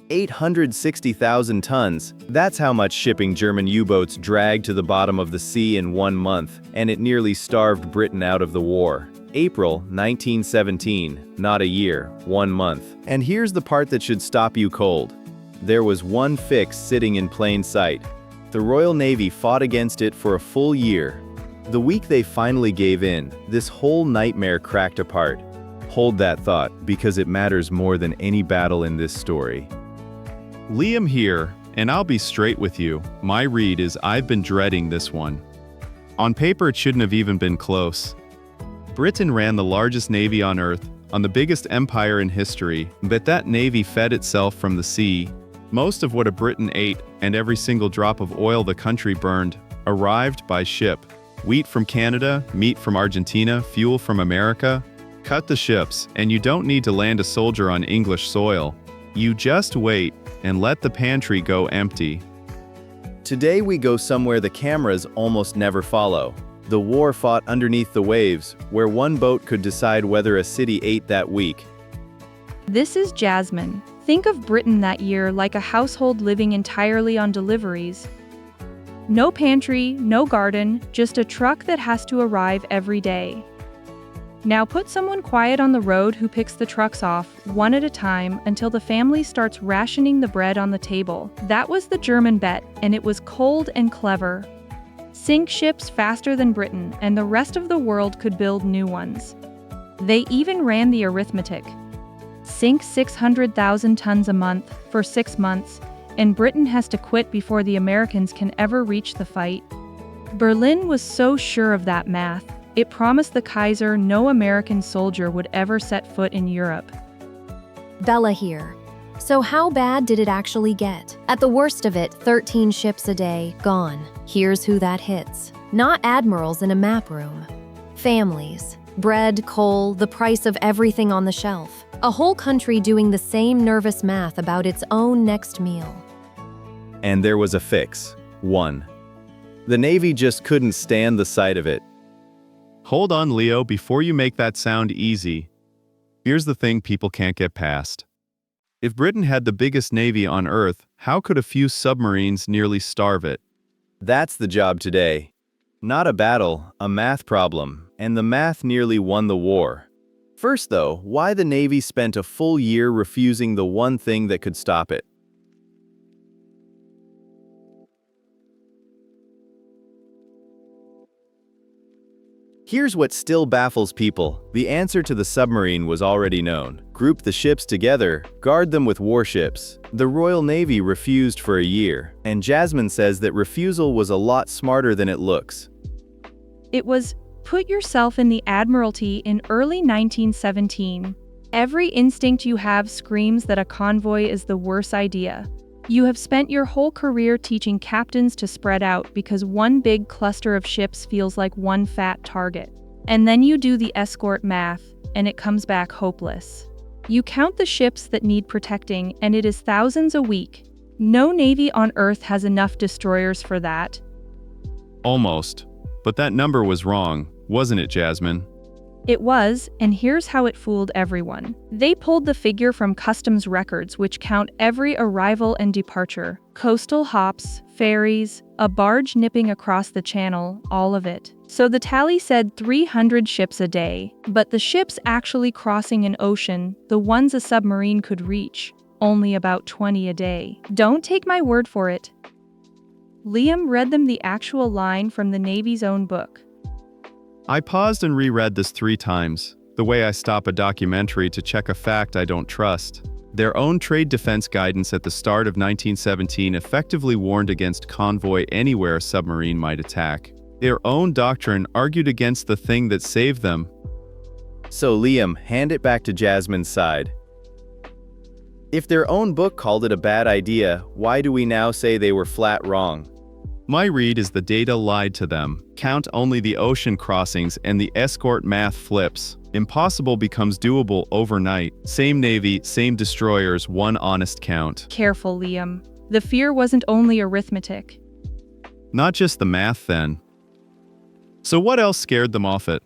860,000 tons. That's how much shipping German U-boats dragged to the bottom of the sea in 1 month, and it nearly starved Britain out of the war. April 1917, not a year, 1 month. And here's the part that should stop you cold. There was one fix sitting in plain sight. The Royal Navy fought against it for a full year. The week they finally gave in, this whole nightmare cracked apart. Hold that thought, because it matters more than any battle in this story. Liam here, and I'll be straight with you. My read is I've been dreading this one. On paper, it shouldn't have even been close. Britain ran the largest navy on Earth, on the biggest empire in history, but that navy fed itself from the sea. Most of what a Britain ate, and every single drop of oil the country burned, arrived by ship. Wheat from Canada, meat from Argentina, fuel from America. Cut the ships, and you don't need to land a soldier on English soil. You just wait and let the pantry go empty. Today we go somewhere the cameras almost never follow. The war fought underneath the waves, where one boat could decide whether a city ate that week. This is Jasmine. Think of Britain that year like a household living entirely on deliveries. No pantry, no garden, just a truck that has to arrive every day. Now put someone quiet on the road who picks the trucks off, one at a time, until the family starts rationing the bread on the table. That was the German bet, and it was cold and clever. Sink ships faster than Britain, and the rest of the world could build new ones. They even ran the arithmetic. Sink 600,000 tons a month for 6 months, and Britain has to quit before the Americans can ever reach the fight. Berlin was so sure of that math. It promised the Kaiser no American soldier would ever set foot in Europe. Bella here. So how bad did it actually get? At the worst of it, 13 ships a day, gone. Here's who that hits. Not admirals in a map room. Families. Bread, coal, the price of everything on the shelf. A whole country doing the same nervous math about its own next meal. And there was a fix. 1. The Navy just couldn't stand the sight of it. Hold on, Leo, before you make that sound easy. Here's the thing people can't get past. If Britain had the biggest navy on Earth, how could a few submarines nearly starve it? That's the job today. Not a battle, a math problem, and the math nearly won the war. First though, why the Navy spent a full year refusing the one thing that could stop it? Here's what still baffles people. The answer to the submarine was already known. Group the ships together, guard them with warships. The Royal Navy refused for a year, and Jasmine says that refusal was a lot smarter than it looks. It was, put yourself in the Admiralty in early 1917. Every instinct you have screams that a convoy is the worst idea. You have spent your whole career teaching captains to spread out because one big cluster of ships feels like one fat target. And then you do the escort math, and it comes back hopeless. You count the ships that need protecting, and it is thousands a week. No navy on Earth has enough destroyers for that. Almost. But that number was wrong, wasn't it, Jasmine? It was, and here's how it fooled everyone. They pulled the figure from customs records which count every arrival and departure, coastal hops, ferries, a barge nipping across the channel, all of it. So the tally said 300 ships a day, but the ships actually crossing an ocean, the ones a submarine could reach, only about 20 a day. Don't take my word for it. Liam read them the actual line from the Navy's own book. I paused and reread this 3 times, the way I stop a documentary to check a fact I don't trust. Their own trade defense guidance at the start of 1917 effectively warned against convoy anywhere a submarine might attack. Their own doctrine argued against the thing that saved them. So Liam, hand it back to Jasmine's side. If their own book called it a bad idea, why do we now say they were flat wrong? My read is the data lied to them. Count only the ocean crossings and the escort math flips. Impossible becomes doable overnight. Same navy, same destroyers, one honest count. Careful, Liam. The fear wasn't only arithmetic. Not just the math then. So what else scared them off it?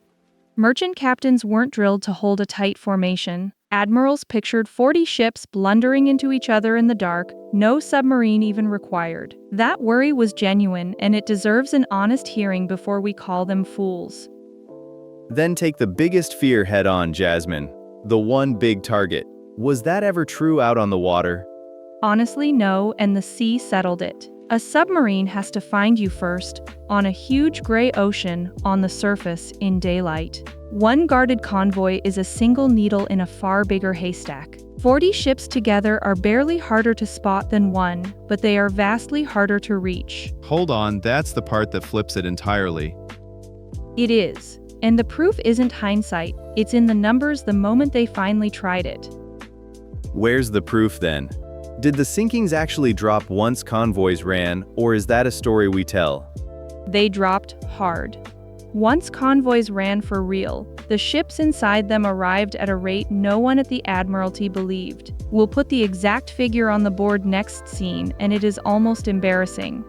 Merchant captains weren't drilled to hold a tight formation. Admirals pictured 40 ships blundering into each other in the dark, no submarine even required. That worry was genuine, and it deserves an honest hearing before we call them fools. Then take the biggest fear head-on, Jasmine. The one big target. Was that ever true out on the water? Honestly, no, and the sea settled it. A submarine has to find you first, on a huge gray ocean, on the surface, in daylight. One guarded convoy is a single needle in a far bigger haystack. 40 ships together are barely harder to spot than one, but they are vastly harder to reach. Hold on, that's the part that flips it entirely. It is. And the proof isn't hindsight, it's in the numbers the moment they finally tried it. Where's the proof then? Did the sinkings actually drop once convoys ran, or is that a story we tell? They dropped hard. Once convoys ran for real, the ships inside them arrived at a rate no one at the Admiralty believed. We'll put the exact figure on the board next scene, and it is almost embarrassing.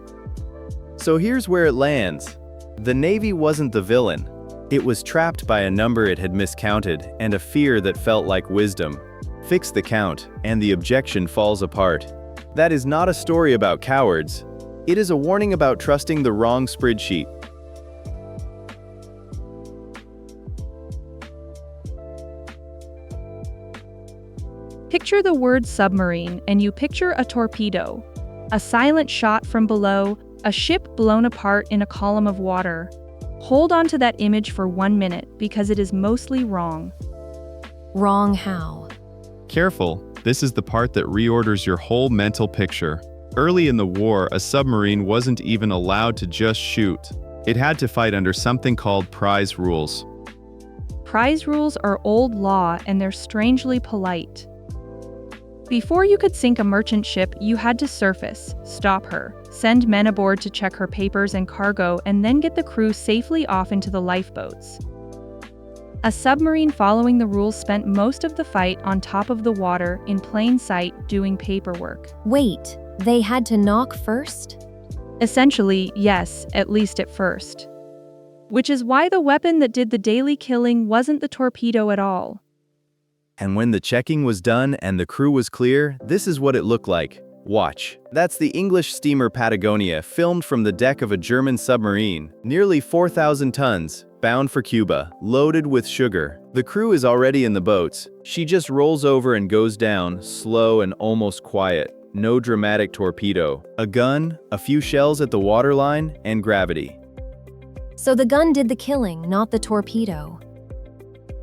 So here's where it lands. The Navy wasn't the villain. It was trapped by a number it had miscounted and a fear that felt like wisdom. Fix the count, and the objection falls apart. That is not a story about cowards. It is a warning about trusting the wrong spreadsheet. Picture the word submarine, and you picture a torpedo. A silent shot from below, a ship blown apart in a column of water. Hold on to that image for 1 minute, because it is mostly wrong. Wrong how? Careful, this is the part that reorders your whole mental picture. Early in the war, a submarine wasn't even allowed to just shoot. It had to fight under something called prize rules. Prize rules are old law, and they're strangely polite. Before you could sink a merchant ship, you had to surface, stop her, send men aboard to check her papers and cargo, and then get the crew safely off into the lifeboats. A submarine following the rules spent most of the fight on top of the water, in plain sight, doing paperwork. Wait, they had to knock first? Essentially, yes, at least at first. Which is why the weapon that did the daily killing wasn't the torpedo at all. And when the checking was done and the crew was clear, this is what it looked like. Watch. That's the English steamer Patagonia, filmed from the deck of a German submarine, nearly 4,000 tons, bound for Cuba, loaded with sugar. The crew is already in the boats. She just rolls over and goes down, slow and almost quiet. No dramatic torpedo. A gun, a few shells at the waterline, and gravity. So the gun did the killing, not the torpedo.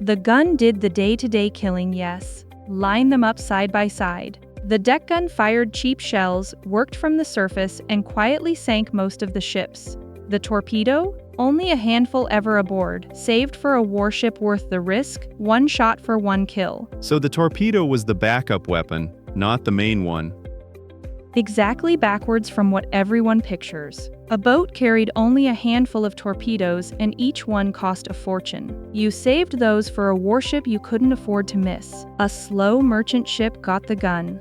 The gun did the day-to-day killing, yes. Line them up side by side. The deck gun fired cheap shells, worked from the surface, and quietly sank most of the ships. The torpedo? Only a handful ever aboard, saved for a warship worth the risk, one shot for one kill. So the torpedo was the backup weapon, not the main one. Exactly backwards from what everyone pictures. A boat carried only a handful of torpedoes, and each one cost a fortune. You saved those for a warship you couldn't afford to miss. A slow merchant ship got the gun.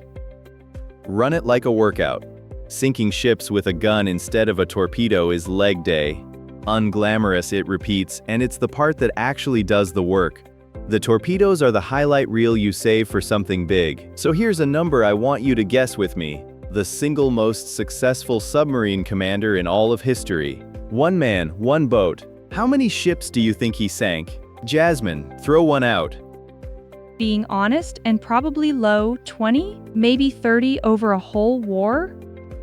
Run it like a workout. Sinking ships with a gun instead of a torpedo is leg day. Unglamorous, it repeats, and it's the part that actually does the work. The torpedoes are the highlight reel you save for something big. So here's a number I want you to guess with me. The single most successful submarine commander in all of history. One man, one boat. How many ships do you think he sank? Jasmine, throw one out. Being honest, and probably low, 20, maybe 30 over a whole war?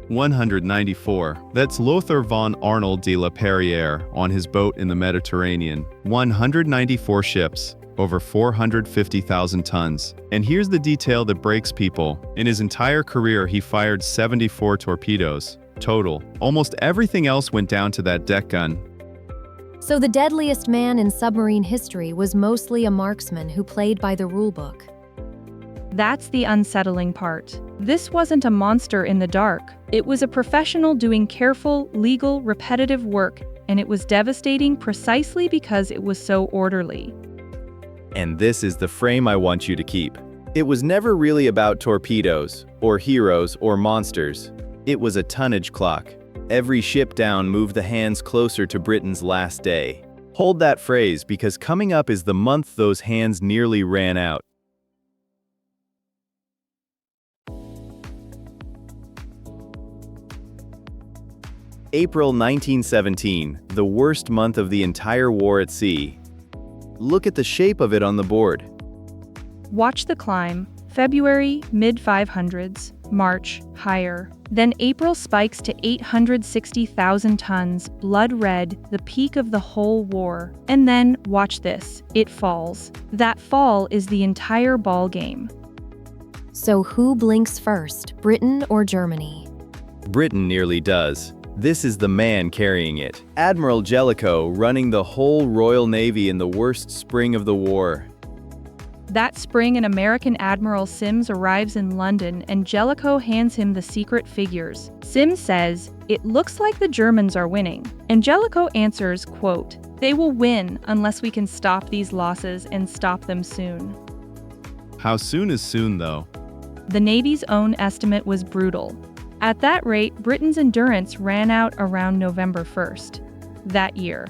194. That's Lothar von Arnold de la Perrière on his boat in the Mediterranean. 194 ships, over 450,000 tons. And here's the detail that breaks people. In his entire career, he fired 74 torpedoes. Total. Almost everything else went down to that deck gun. So the deadliest man in submarine history was mostly a marksman who played by the rulebook. That's the unsettling part. This wasn't a monster in the dark. It was a professional doing careful, legal, repetitive work, and it was devastating precisely because it was so orderly. And this is the frame I want you to keep. It was never really about torpedoes, or heroes, or monsters. It was a tonnage clock. Every ship down moved the hands closer to Britain's last day. Hold that phrase, because coming up is the month those hands nearly ran out. April 1917, the worst month of the entire war at sea. Look at the shape of it on the board. Watch the climb. February, mid-500s. March, higher. Then April spikes to 860,000 tons, blood red, the peak of the whole war. And then, watch this, it falls. That fall is the entire ball game. So who blinks first, Britain or Germany? Britain nearly does. This is the man carrying it. Admiral Jellicoe running the whole Royal Navy in the worst spring of the war. That spring, an American Admiral Sims arrives in London and Jellicoe hands him the secret figures. Sims says, "It looks like the Germans are winning." And Jellicoe answers, quote, "They will win unless we can stop these losses and stop them soon." How soon is soon, though? The Navy's own estimate was brutal. At that rate, Britain's endurance ran out around November 1st that year.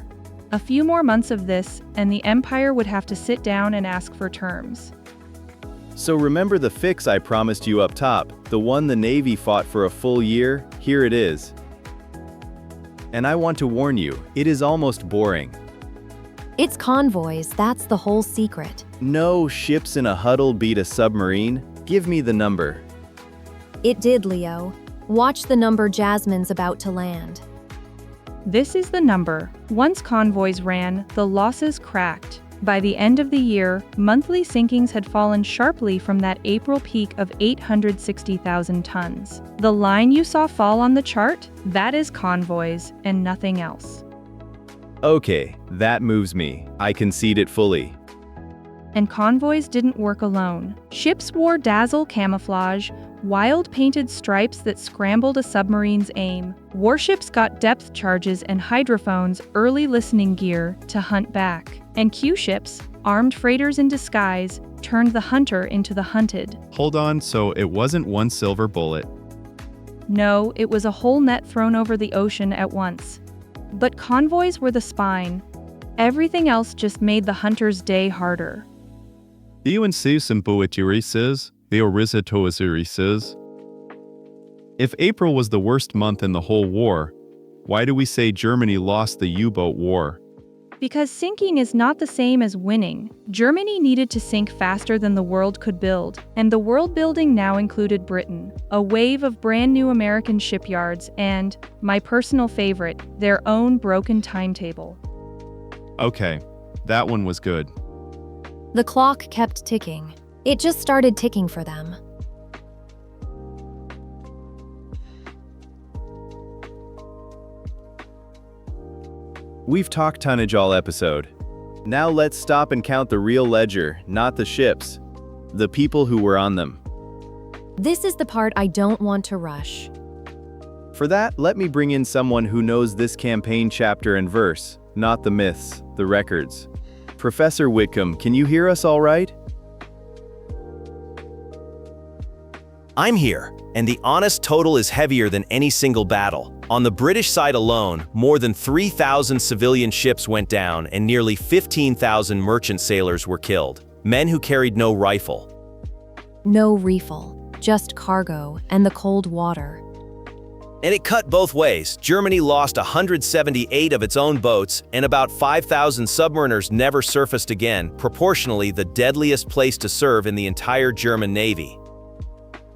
A few more months of this, and the Empire would have to sit down and ask for terms. So remember the fix I promised you up top, the one the Navy fought for a full year? Here it is. And I want to warn you, it is almost boring. It's convoys, that's the whole secret. No ships in a huddle beat a submarine. Give me the number. It did, Leo. Watch the number Jasmine's about to land. This is the number. Once convoys ran, the losses cracked. By the end of the year, monthly sinkings had fallen sharply from that April peak of 860,000 tons. The line you saw fall on the chart? That is convoys and nothing else. Okay, that moves me. I concede it fully. And convoys didn't work alone. Ships wore dazzle camouflage, wild painted stripes that scrambled a submarine's aim. Warships got depth charges and hydrophones, early listening gear, to hunt back. And Q-ships, armed freighters in disguise, turned the hunter into the hunted. Hold on, so it wasn't one silver bullet. No, it was a whole net thrown over the ocean at once. But convoys were the spine. Everything else just made the hunter's day harder. If April was the worst month in the whole war, why do we say Germany lost the U-boat war? Because sinking is not the same as winning. Germany needed to sink faster than the world could build, and the world building now included Britain. A wave of brand new American shipyards and, my personal favorite, their own broken timetable. Okay, that one was good. The clock kept ticking. It just started ticking for them. We've talked tonnage all episode. Now let's stop and count the real ledger, not the ships. The people who were on them. This is the part I don't want to rush. For that, let me bring in someone who knows this campaign chapter and verse, not the myths, the records. Professor Whitcomb, can you hear us all right? I'm here, and the honest total is heavier than any single battle. On the British side alone, more than 3,000 civilian ships went down and nearly 15,000 merchant sailors were killed. Men who carried no rifle. No refill, just cargo and the cold water. And it cut both ways. Germany lost 178 of its own boats, and about 5,000 submariners never surfaced again, proportionally the deadliest place to serve in the entire German Navy.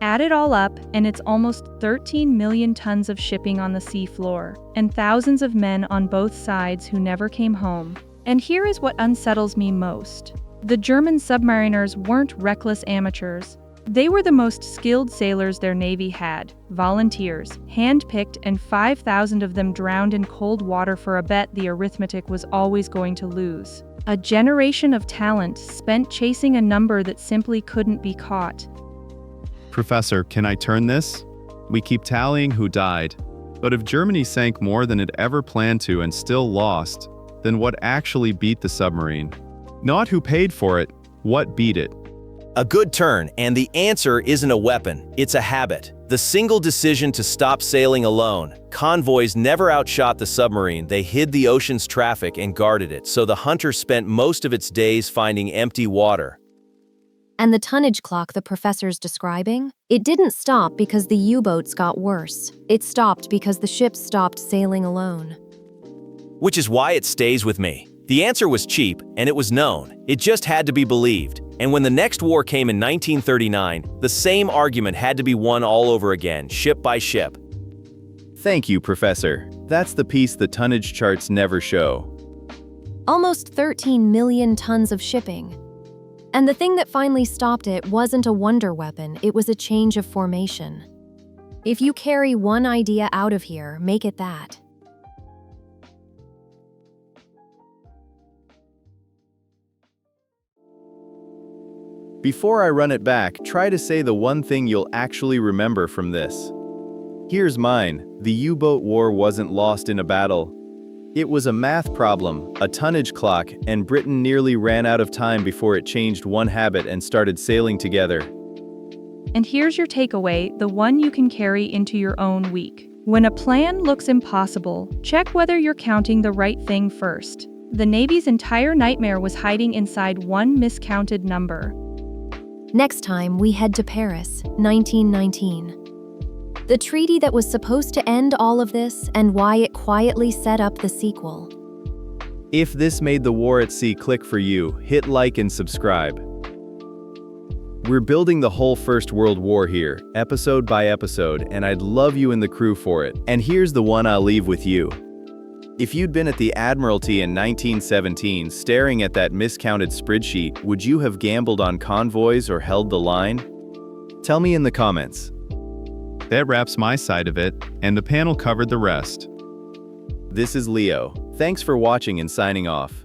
Add it all up, and it's almost 13 million tons of shipping on the sea floor, and thousands of men on both sides who never came home. And here is what unsettles me most. The German submariners weren't reckless amateurs. They were the most skilled sailors their navy had, volunteers, hand-picked, and 5,000 of them drowned in cold water for a bet the arithmetic was always going to lose. A generation of talent spent chasing a number that simply couldn't be caught. Professor, can I turn this? We keep tallying who died. But if Germany sank more than it ever planned to and still lost, then what actually beat the submarine? Not who paid for it, what beat it? A good turn, and the answer isn't a weapon, it's a habit. The single decision to stop sailing alone. Convoys never outshot the submarine, they hid the ocean's traffic and guarded it, so the hunter spent most of its days finding empty water. And the tonnage clock the professor's describing? It didn't stop because the U-boats got worse. It stopped because the ships stopped sailing alone. Which is why it stays with me. The answer was cheap, and it was known. It just had to be believed. And when the next war came in 1939, the same argument had to be won all over again, ship by ship. Thank you, Professor. That's the piece the tonnage charts never show. Almost 13 million tons of shipping. And the thing that finally stopped it wasn't a wonder weapon, it was a change of formation. If you carry one idea out of here, make it that. Before I run it back, try to say the one thing you'll actually remember from this. Here's mine. The U-boat war wasn't lost in a battle. It was a math problem, a tonnage clock, and Britain nearly ran out of time before it changed one habit and started sailing together. And here's your takeaway, the one you can carry into your own week. When a plan looks impossible, check whether you're counting the right thing first. The Navy's entire nightmare was hiding inside one miscounted number. Next time, we head to Paris, 1919. The treaty that was supposed to end all of this and why it quietly set up the sequel. If this made the war at sea click for you, hit like and subscribe. We're building the whole First World War here, episode by episode, and I'd love you in the crew for it. And here's the one I'll leave with you. If you'd been at the Admiralty in 1917 staring at that miscounted spreadsheet, would you have gambled on convoys or held the line? Tell me in the comments. That wraps my side of it, and the panel covered the rest. This is Leo. Thanks for watching and signing off.